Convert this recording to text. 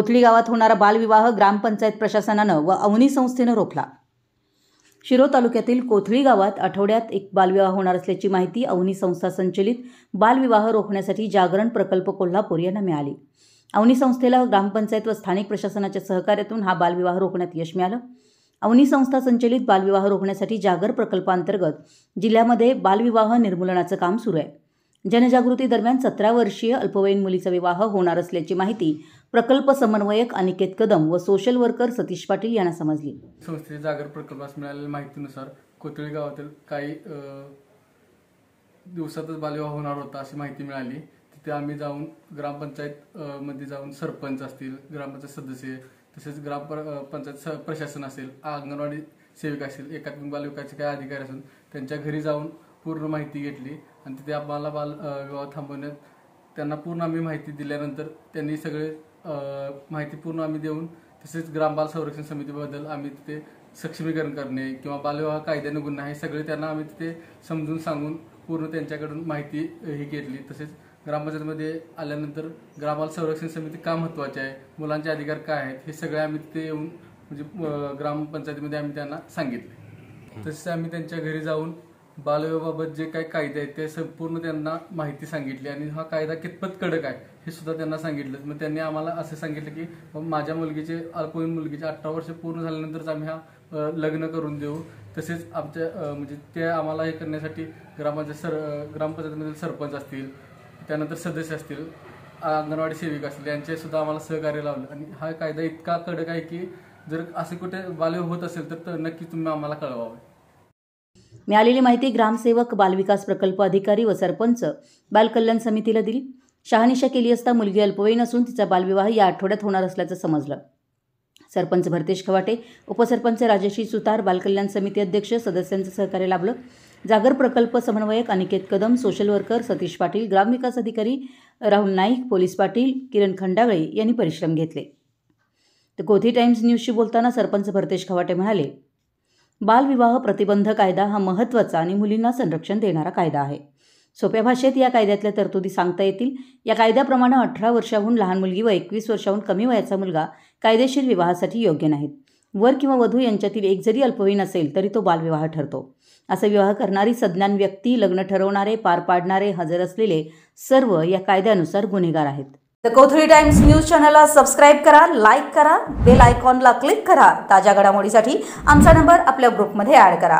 कोथळी गावात होणारा बालविवाह ग्रामपंचायत प्रशासनानं व अवनी संस्थेनं रोखला। शिरोळ तालुक्यातील कोथळी गावात आठवड्यात एक बालविवाह होणार असल्याची माहिती अवनी संस्था संचलित बालविवाह रोखण्यासाठी जागरण प्रकल्प कोल्हापूर यांना मिळाली। अवनी संस्थेला ग्रामपंचायत व स्थानिक प्रशासनाच्या सहकार्यातून हा बालविवाह रोखण्यात यश मिळालं। अवनी संस्था संचलित बालविवाह रोखण्यासाठी जागर प्रकल्पांतर्गत जिल्ह्यामध्ये बालविवाह निर्मूलनाचं काम सुरू आहे। जनजागृती दरम्यान 17 वर्षीय अल्पवयीन मुलीचा विवाह होणार असल्याची माहिती प्रकल्प समन्वयक अनिकेत कदम व सोशल वर्कर सतीश पाटील यांना समजली। संस्थेच्या जागर प्रकल्पास मिळालेल्या माहितीनुसार कोथळी गावातील काही दिवसातच बालविवाह होणार होता अशी माहिती मिळाली। तिथे आम्ही जाऊन ग्रामपंचायत मध्ये जाऊन सरपंच असतील, ग्रामपंचायत सदस्य, तसेच ग्रामपंचायत प्रशासन असेल, अंगणवाडी सेविका असेल, एकात्मिक बालविकासचे काही अधिकारी असून त्यांच्या घरी जाऊन पूर्ण माहिती घेतली आणि तिथे आम्हाला बालविवाह थांबवण्यात त्यांना पूर्ण आम्ही माहिती दिल्यानंतर त्यांनी सगळे माहिती पूर्ण आम्ही देऊन तसेच ग्राम बाल संरक्षण समितीबद्दल आम्ही तिथे सक्षमीकरण करणे किंवा बालविवाह कायद्याने गुन्हा हे सगळे त्यांना आम्ही तिथे समजून सांगून पूर्ण त्यांच्याकडून माहिती ही घेतली। तसेच ग्रामपंचायतीमध्ये आल्यानंतर ग्राम बाल संरक्षण समिती का महत्त्वाची आहे, मुलांचे अधिकार काय आहेत हे सगळे आम्ही तिथे येऊन म्हणजे ग्रामपंचायतीमध्ये आम्ही त्यांना सांगितले। तसेच आम्ही त्यांच्या घरी जाऊन बालविवाहाबाबत जे काही कायदे आहेत ते संपूर्ण त्यांना माहिती सांगितली आणि हा कायदा कितपत कडक आहे हे सुद्धा त्यांना सांगितलं। मग त्यांनी आम्हाला असं सांगितलं की माझ्या मुलगीचे अल्पवयीन मुलगीचे 18 वर्ष पूर्ण झाल्यानंतरच आम्ही हा लग्न करून देऊ। तसेच आमच्या म्हणजे ते आम्हाला हे करण्यासाठी ग्रामपंचायतीमधील सरपंच असतील, त्यानंतर सदस्य असतील, अंगणवाडी सेविका असतील यांचे सुद्धा आम्हाला सहकार्य लावलं आणि हा कायदा इतका कडक आहे की जर असे कुठे बालविवाह होत असेल तर नक्की तुम्ही आम्हाला कळवावं। मिळालेली माहिती ग्रामसेवक, बालविकास प्रकल्प अधिकारी व सरपंच बालकल्याण समितीला दिली। शहानिशा केली असता मुलगी अल्पवयीन असून तिचा बालविवाह या आठवड्यात होणार असल्याचं समजलं। सरपंच भरतेश खवाटे, उपसरपंच राजश्री सुतार, बालकल्याण समिती अध्यक्ष सदस्यांचं सहकार्य लाभलं। जागर प्रकल्प समन्वयक अनिकेत कदम, सोशल वर्कर सतीश पाटील, ग्रामविकास अधिकारी राहुल नाईक, पोलीस पाटील किरण खंडागळे यांनी परिश्रम घेतले। तर कोथी टाइम्स न्यूजशी बोलताना सरपंच भरतेश खवाटे म्हणाले, बालविवाह प्रतिबंध कायदा हा महत्त्वाचा आणि मुलींना संरक्षण देणारा कायदा आहे। सोप्या भाषेत या कायद्यातल्या तरतुदी सांगता येतील। या कायद्याप्रमाणे 18 वर्षाहून लहान मुलगी व 21 वर्षाहून कमी वयाचा मुलगा कायदेशीर विवाहासाठी योग्य नाहीत। वर किंवा वधू यांच्यातील एक जरी अल्पवयीन असेल तरी तो बालविवाह ठरतो। असा विवाह करणारी सज्ञान व्यक्ती, लग्न ठरवणारे, पार पाडणारे, हजर असलेले सर्व या कायद्यानुसार गुन्हेगार आहेत। द कोथळी टाइम्स न्यूज चॅनलला सबस्क्राईब करा, लाईक करा, बेल आयकॉनला क्लिक करा। ताज्या घडामोडीसाठी आमचा नंबर आपल्या ग्रुपमध्ये ॲड करा।